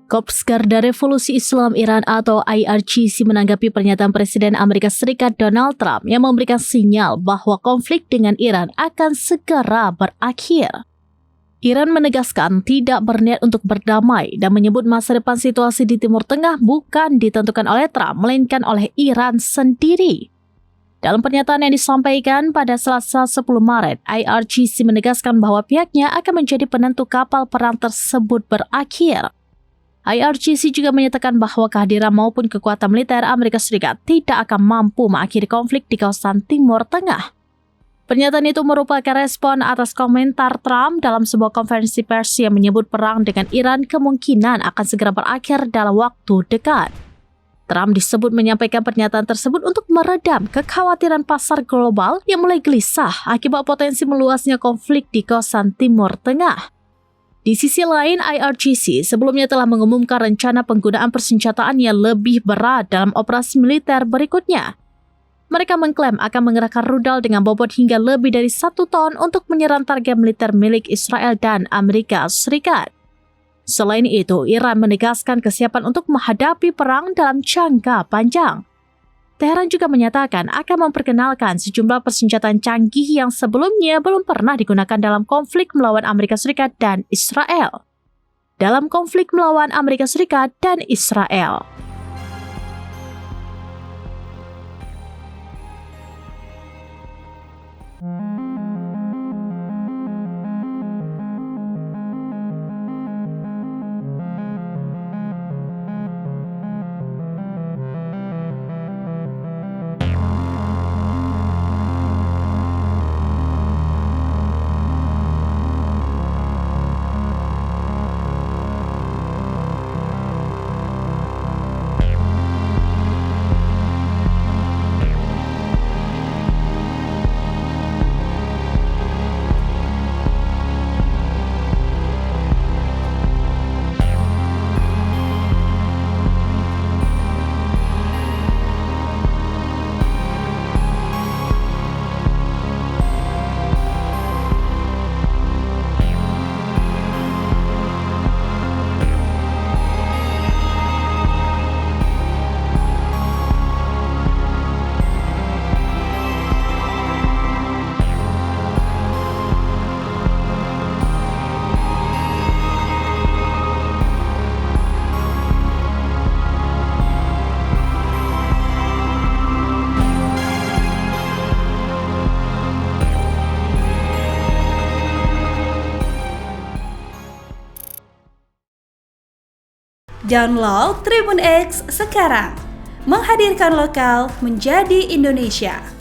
Korps Garda Revolusi Islam Iran atau IRGC menanggapi pernyataan Presiden Amerika Serikat Donald Trump yang memberikan sinyal bahwa konflik dengan Iran akan segera berakhir. Iran menegaskan tidak berniat untuk berdamai dan menyebut masa depan situasi di Timur Tengah bukan ditentukan oleh Trump, melainkan oleh Iran sendiri. Dalam pernyataan yang disampaikan pada Selasa 10 Maret, IRGC menegaskan bahwa pihaknya akan menjadi penentu kapal perang tersebut berakhir. IRGC juga menyatakan bahwa kehadiran maupun kekuatan militer Amerika Serikat tidak akan mampu mengakhiri konflik di kawasan Timur Tengah. Pernyataan itu merupakan respon atas komentar Trump dalam sebuah konferensi pers yang menyebut perang dengan Iran kemungkinan akan segera berakhir dalam waktu dekat. Trump disebut menyampaikan pernyataan tersebut untuk meredam kekhawatiran pasar global yang mulai gelisah akibat potensi meluasnya konflik di kawasan Timur Tengah. Di sisi lain, IRGC sebelumnya telah mengumumkan rencana penggunaan persenjataan yang lebih berat dalam operasi militer berikutnya. Mereka mengklaim akan mengerahkan rudal dengan bobot hingga lebih dari 1 ton untuk menyerang target militer milik Israel dan Amerika Serikat. Selain itu, Iran menegaskan kesiapan untuk menghadapi perang dalam jangka panjang. Teheran juga menyatakan akan memperkenalkan sejumlah persenjataan canggih yang sebelumnya belum pernah digunakan dalam konflik melawan Amerika Serikat dan Israel. Download Tribun X sekarang, menghadirkan lokal menjadi Indonesia.